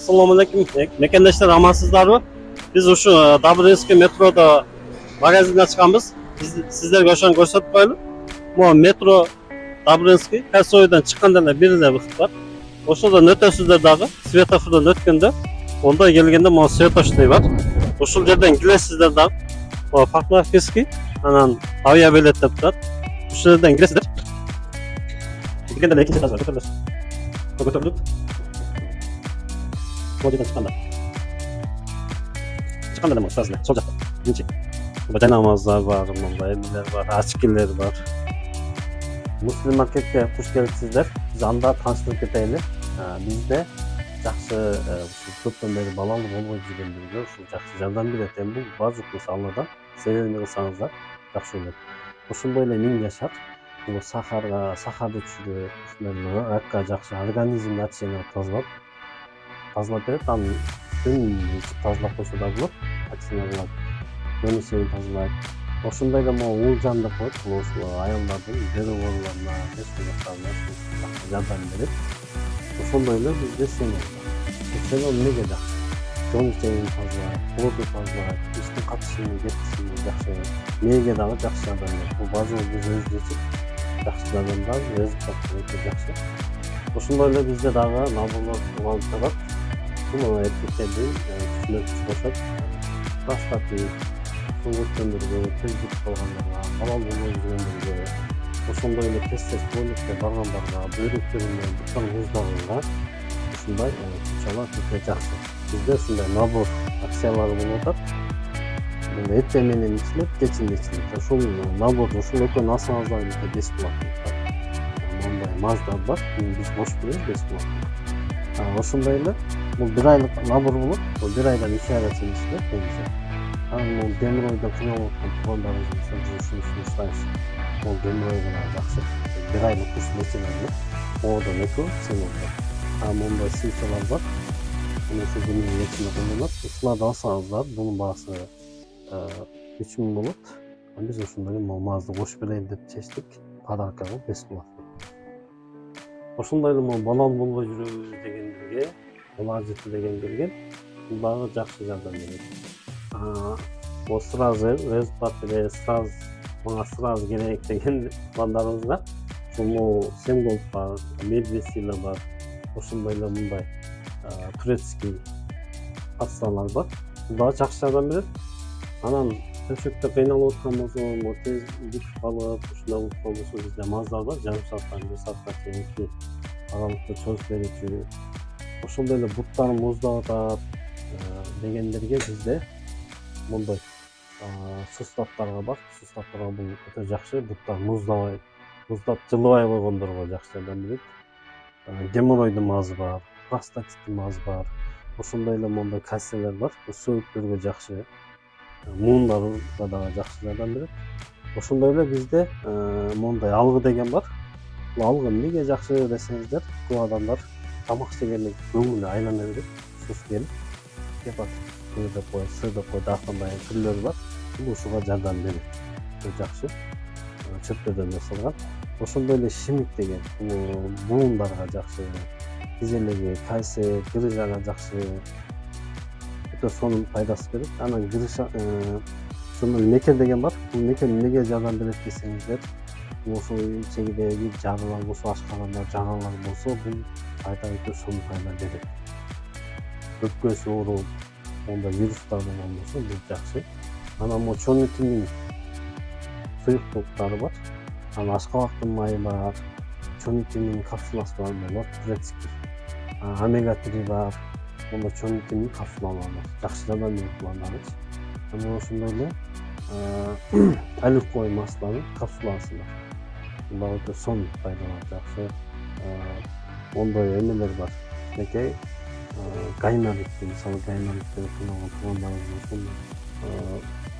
Assalomu alaykum mekandoshlar, amansizlarmi? Biz o'sha Dabrinskiy metroda magazindan chiqamiz. Sizlarga o'shani ko'rsatib qo'yaylik. Bu metro Dabrinskiy Kasoydan chiqqandan birida vaqt bor. O'shadan o'tasizlar dag'i, svetofordan o'tganda, onda kelganda mana svetoshniy bor. O'sha yerdan kelasizlar dag'i. Bu Parknovskiy, anan aviabilet deb turadi. O'sha yerdan kelasizlar. Kelganda lekin ko'tariladi. Ko'tarilib Modern çıkanda. Çıkanda da mı? Sazlı. Sol cakta. Birinci. Burada namazlar var, evliler var, açıkiller var. Muslim marketke hoş gelirsizler. Biz anda tanıştırıp ketaylı. Bizde жақсы көптен бері балалы болмай жүргендерге жақсы жардам беретін бұл барлық мысалдардан сәлем қылсаңыздар жақсы болады. Осындай эле миң жашар. Бұл сахарды түшүрүп, ракка жақсы организмди ачыгына тазалап берет. Аны күн тазалап койсо да болот. Ачыгына кылат. Күн сайын тазалайт. Ошондой эле могу уулжанды коюп, ошол аялдардын берүүрлөрүнө, жактарына жардам берет. Ошондой эле бизде сен эмнеге жакшы? Жон чейин тазалайт, воду тазалайт, иштин катышын, кетишин жакшы. Мээге дагы жакшы жардам берет. Бул базар биз өзүбүз жакшы жардамдар, результат өтө жакшы. Ошондой эле бизде дагы набырлар туган тарап, бул эркектердин түшүнүк кошот. Башкаты өткөндөргө, тездик калгандарга, халал болбой жүргөндөргө, ошондой эле тез туалетке баргандарга, бөйрөктөрүнөн буттан муздаганга ушундай чала өтө жакшы. Бизде ушундай набор акциялар болуп атат. Эртең менен ичилет, кечинде ичилет. Ошол набор ушул экөөнү алсаңыздар бесплатно. Мындай маздar бар, биз бош беребиз бесплатно. Ошондой эле бул 1 айлык набор болот. Бул 1 айдан 2 айга чейин иштейт негизи. Бул геморройдон кыйналып аткан туугандарыбыз үчүн ушунуштайбыз. Бул геморройго жакшы. 1 айлык курс лечение. Оодон 2 сыймайды. Мындай сыйчалар бар. Мына ушул күнү лечение кылынат. Ушуларды алсаңыздар, бунун баасы 3000 болот. Биз ошондой мазды кош берейин деп чечтик. Подаркага бесплатно. Ошондой эле балал болбой жүрөбүз дегендерге, улажыты дегендерге бул дагы жакшы жардам берет. Вот сразу результат или сразу керек деген пландарыбызда ушул Семголд бар, Медвесила бар, ошондой эле мындай турецкий акциялар бар. Бул дагы жакшы жардам берет. Анан төшөктө кыйналып аткан болсо, тез бүтүп калып, ушундай болуп калса бизде маздар бар, жарым сааттан 1 саатка чейин аралыкта чөз берүүчү. Ошондой эле буттарын муздап атат дегендерге бизде мындай сустаттарга бар. Сустаттарга бул өтө жакшы, буттар муздап жылыбай койгондорго жакшы жардам берет. Геморройдун мазы бар, простатиттин мазы бар. Ошондой эле мындай кальцийлер бар. Сөөктөргө жакшы. Муундарга дагы жакшы жардам берет. Ошондой эле бизде мындай алгы деген бар. Бул алгы эмнеге жакшы десеңиздер, көп адамдар тамак жегенде көңүлү айлана берет, сус келип кепат. Деп кой, сыр деп кой, дагы түрлөр бар. Бул ушуга жардам берет. Өтө жакшы. Чөптөрдөн жасалган. Ошондой эле шимик деген буундарга жакшы. Тизелеге, кальций, грыжага жакшы. Өтө сонун пайдасы берет. Анан грыжа сонун некер деген бар. Бул некер эмнеге жардам берет десеңиздер, ошо ичегидеги жаралар болсо, ашкагандар, жаралар болсо, бул пайда өтө сонун пайда берет. Өпкөсү ооруп, онда вирустар болгон болсо, бул жакшы. Анан могу чоңитинин суюктуктары бар. Анан ашкабактын майы бар, чоңитинин капсуласы бар, болот, турецкий. Омега 3 бар, онда чоңитинин капсулалары бар. Жакшы жардам берет буларга. Анан ошондой эле оливковый маслонун капсуласы бар. Бул өтө сонун пайдалар жакшы. Ондой эмелер бар. Мекей гаймориттин, мисалы гаймориттен кыйналган туугандарыбыз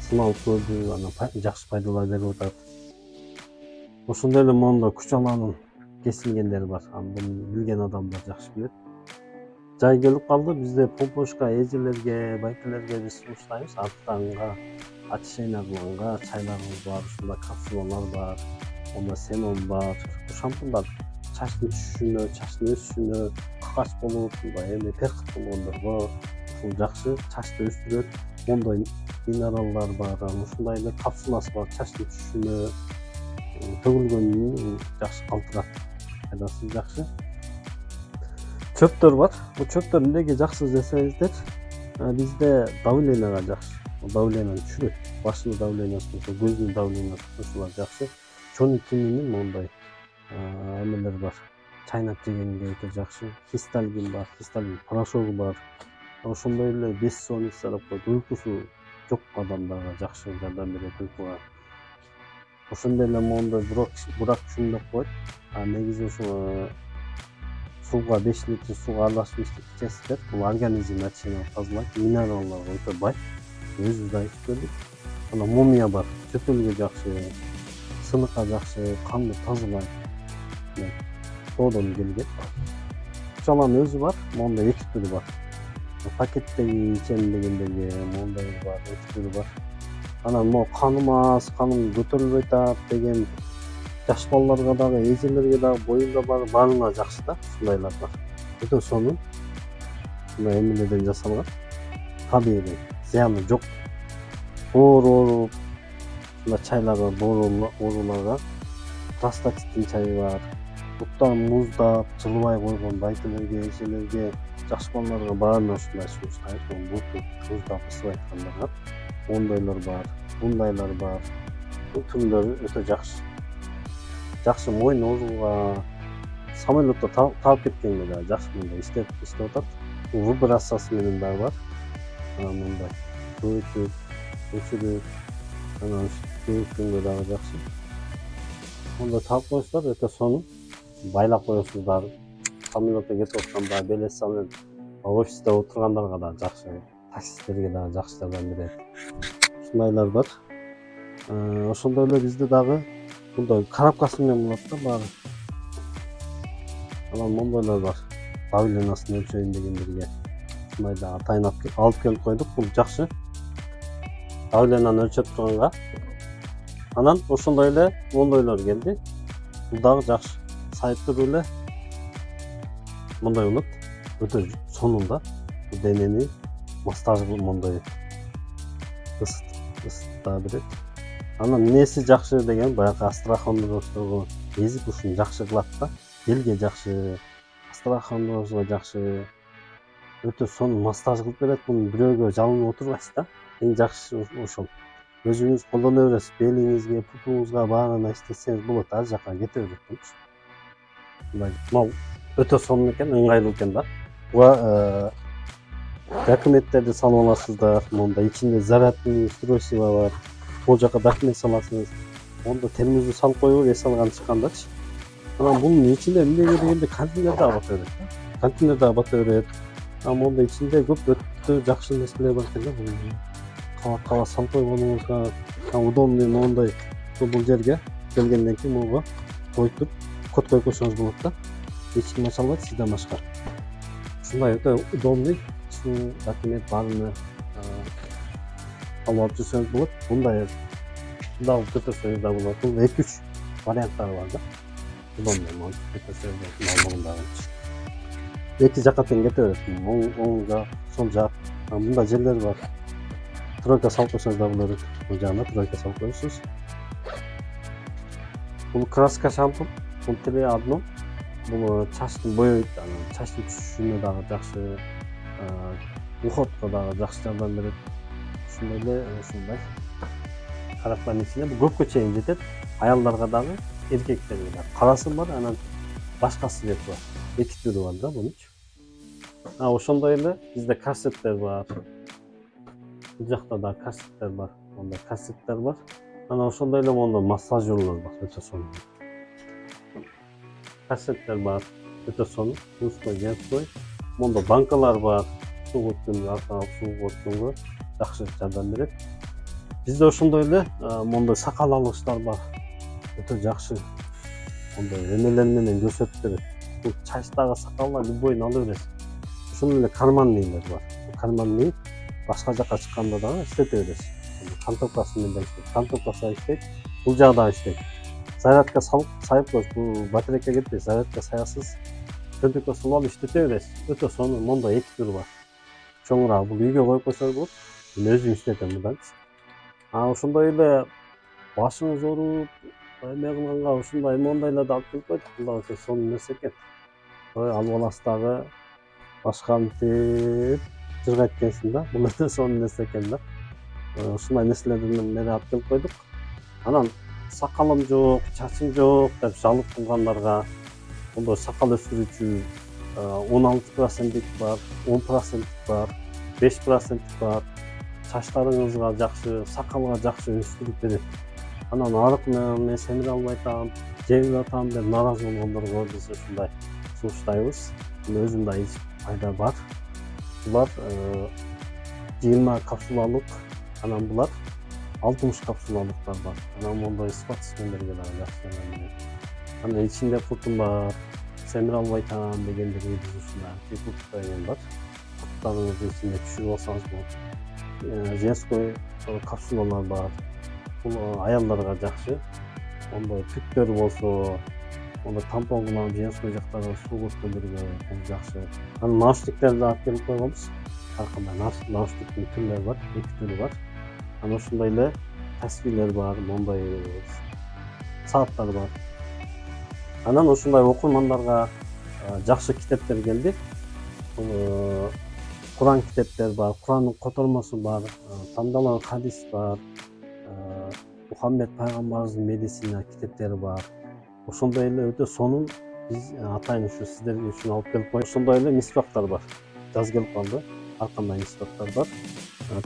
сыналып көрдү, анан жакшы пайдалар берип атат. Ошондой эле мондо күч аланын кесилгендери бар. Буну билген адамдар жакшы билет. Жай келип калды, бизде помпошка эжелерге, байкелерге биз сунуштайбыз. Арттанга, очищение кылганга чайларыбыз бар, ушундай капсулалар бар, онда семон бар, шампундар чачтын түшүшүнө, чачтын өсүшүнө, каскач болуп, эми перхот болгондорго ушул жакшы чачты өстүрөт. Мондой минералдар бар, ушундай эле капсуласы бар, чачтын түшүшүнө төгүлгөнүн жакшы калтырат. Пайдасы жакшы. Чөптөр бар. Бул чөптөр эмнеге жакшы десеңиздер, бизде давленияга жакшы. Давленияны түшүрөт. Башынын давлениясы болсо, көздүн давлениясы ушулар жакшы. Чоң кининин мондай эмелер бар. Чайнап жегенге өтө жакшы. Хисталгин бар, хисталгин порошогу бар. Ошондой эле бессонница деп коет. Уйкусу жок адамдарга жакшы жардам берет уйкуга. Ошондой эле мондай бурак чүн деп коет. Негизи ушу сууга 5 литр сууга аралашып ичесиздер. Бул организмди ачыгынан тазалайт, минералдарга өтө бай. Өзүбүз да ичип көрдүк. Анан мумия бар. Жөтөлгө жакшы, сыныкка жакшы, канды тазалайт. Тоодон келген. Чаланын өзү бар, монда 2 түрү бар. Пакеттеги ичем дегендерге мондай бар, 2 түрү бар. Анан могу каным көтөрүлбөй атат деген жаш балдарга дагы, эжелерге дагы, боюнда баарына жакшы да, ушундайлар бар. Өтө сонун. Мына эмелерден жасалган. Табигый, зыяны жок. Оор мына чайлар бар, ооруларга. Простатиттин чайы бар. Буттан муздап, жылыбай койгон байтелерге, эжелерге, жаш балдарга баарына ушундай сууштайт. Буту муздап ысып айткандарга. Ондойлор бар, бундайлар бар. Бул түрлөрү өтө жакшы. Жакшы мойын ооруга, самолетто таап кеткенге да жакшы мындай иштеп атат. Вибрациясы менен дагы бар. Мындай өчүрүп, анан көйүткөнгө дагы жакшы. Монда таап коюңуздар, өтө сонун. Байлап коесуңуздар. Самолетто кетип атканда белес салып, офисте отургандарга да жакшы, таксисттерге дагы жакшы жардам берет. Ушундайлар бар. Ошондой эле бизде дагы мындай коробкасы менен болот да баары. Анан мондойлор бар. Давлениясын өлчөйүн дегендерге. Ушундай да атайын алып келип койдук. Бул жакшы. Давленияны өлчөп турганга. Анан ошондой эле мондойлор келди. Бул дагы жакшы. Сайыптыр эле. Мондай болот. Өтө сонун да. Денени массаж мондай ысыта берет. Анан эмнеси жакшы деген баягы астрахандыргычтогу эзип ушуну жакшы кылат да. Белге жакшы, астрахандыргычга жакшы. Өтө сонун массаж кылып берет. Муну бирөөгө жалынып отурбайсыз да. Эң жакшы ошол. Өзүңүз колдоно бересиз. Белиңизге, путуңузга баарына иштесеңиз болот. Ар жакка кете берет. Мынау өтө сонун экен, ыңгайлуу экен да. Буга документтерди салып аласыздар. Монда ичинде зарядный устройство бар. Бул жака документ саласыңыз. Монда термозду салып коюп эс алган чыккандарчы. Анан бунун ичинде эмне дегенде контейнер дагы бата берет. Контейнер дагы бата берет. Монда ичинде көп өтө жакшы нерселер бар экен да. Кабат салып койгонуңузга удобный мондай бул жерге келгенден кийин муга коюп код коюп койсоңуз болот да. Эч ким ача албайт, сизден башка. Ушундай өтө удобный документ баарына алып жүрсөңүз болот. Мындай дагы көтөрсөңүз да болот. Бул 2-3 варианттары бар да. Удобный мон көтөрсөңүз эки жакка тең кете берет. Оң жак, сол жак. Мында жерлер бар. Тройка салып койсоңуз да болот. Бул жагына тройка салып коесуз. Бул краска шампунь, бул теле одно. Бул чачты боёйт, анан чачтын түшүшүнө дагы жакшы, уходко дагы жакшы жардам берет. Ушундай карапанын ичинде бул көпкө чейин жетет. Аялдарга дагы, эркектерге дагы. Карасы бар, анан башка цвети бар. 2 түрү бар да бунун. Ошондой эле бизде кассеттер бар. Бул жакта да кассеттер бар. Мондай кассеттер бар. Анан ошондой эле мондай массажерлор бар. Өтө сонун. Кассеттер бар. Өтө сонун. Мужской, женской. Монда банкалар бар. Суу өткөнгө, артынан суу өткөнгө жакшы жардам берет. Бизде ошондой эле мондай сакал алгычтар бар. Өтө жакшы. Мондай эмелер менен көрсөтүп берет. Бул чачтагы сакалла любойун ала бересиз. Ошондой эле карманныйлар бар. Карманный башка жакка чыкканда дагы иштете бересиз. Кантопкасы менен иштейт. Кантопкасы иштейт. Бул жагы да иштейт. Зарядка салып коюп, бул батарейка кетпейт. Зарядка саясыз. сөндүккө салып алып иштете бересиз. Өтө сонун мондай 2 түрү бар. Чоңураак бул үйгө коюп койсоңуз болот. Мен өзүм иштетем мындайчы. Ошондой эле башыңыз ооруп, эме кылганга ушундай мондайларды алып келип койдук. Бул дагы сонун нерсе экен. Алып аласыз дагы башка мынтип жыргайт экенсиң да. Бул өтө сонун нерсе экен да. Ушундай нерселерден бери алып келип койдук. Анан сакалым жок, чачым жок деп жалып тургандарга мондой сакал өстүрүүчү 16% бар, 10% бар, 5% бар. Чачтарыңызга жакшы, сакалга жакшы өстүрүп берет. Анан аркынан мен семире албай атам, жеңип атам деп нааразы болгондорго биз ушундай сунуштайбыз. Мына өзүмдө эч пайда бар. Булар 20 капсулалык, анан булар 60 капсулалыктар бар. Анан мондой спортсмендерге дагы жакшы. Анан ичинде куртум бар, семире албай атам дегендерге биз ушундай курт деген бар. Курттарыңыздын ичинде түшүрүп алсаңыз болот. Женской капсулалар бар. Бул аялдарга жакшы. Мондой түктөр болсо, монда тампон менен женской жактагы суу көткөндөргө бул жакшы. Анан наушниктерди алып келип койгонбуз. Ар кандай наушниктин түрлөрү бар, 2 түрү бар. Анан ошондой эле тасбийлер бар, мондай сааттар бар. Анан ушундай окуймандарга жакшы китептер келди. Бул Куран китептер бар, Курандын котормосу бар, тандалган хадис бар, Мухаммед пайгамбарыбыздын медисина китептери бар. Ошондой эле өтө сонун биз атайын ушу сиздерге үчүн алып келип коюп. Ошондой эле мисбактар бар. Жаз келип калды. Ар кандай мисбактар бар.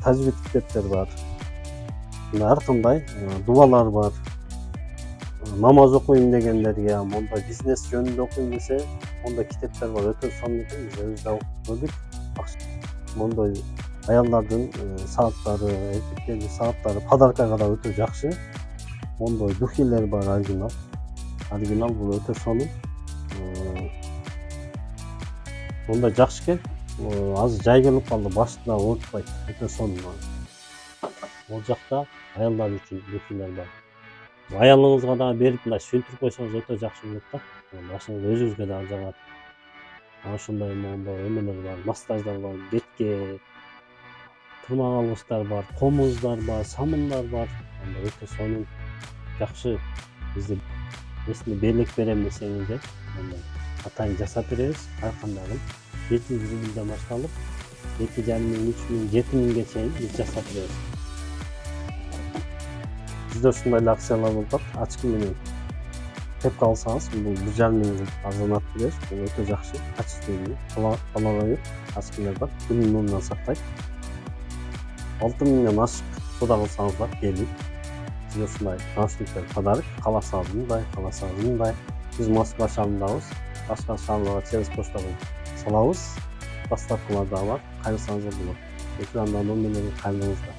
Тажвид китептер бар. Ар кандай дубалар бар. Намаз окуйм дегендерге, мондай бизнес жөнүндө окуйм десе, мондай китептер бар. Өтө сонун экен. Биз өзүбүз да окуп көрдүк. Мондай аялдардын сааттары, эркектердин сааттары подаркага да өтө жакшы. Мондай духилер бар, оригинал бул өтө сонун. Мондай жакшы экен. Азыр жай келип калды, башты да оорутпайт. Өтө сонун. Бул жакта аялдар үчүн духилер бар. Аялыңызга дагы берип мындай сүйүндүрүп койсоңуз өтө жакшы болот да. Башыңыз өзүңүзгө дагы жагат. Ошондой мондай эмелер бар, массаждар бар, бетке тырмак алгычтар бар, комуздар бар, самындар бар. Өтө сонун, жакшы. Бизде эсине белек берем десеңиздер, атайын жасап беребиз. Ар кандай кылып 700 рубльден башталып 2,5 миң, 3 миң, 7 миңге чейин биз жасап беребиз. Бизде ушундай акциялар болуп атат. Ачкы менен кепка алсаңыз, бул 1,5 миң арзанат беребиз. Бул өтө жакшы. Качественный, балалар ачкылар бар. Күнүн нурунан сактайт. 6 миңден ашык соода кылсаңыздар келип, сизге ушундай наушниктер подарок. Кааласаңыз мындай. Биз Москва шаарындабыз. Башка шаарларга через почтадан салабыз. Доставкалар да бар. Кайрылсаңыздар болот. Экранда номерлери кайрылыңыздар.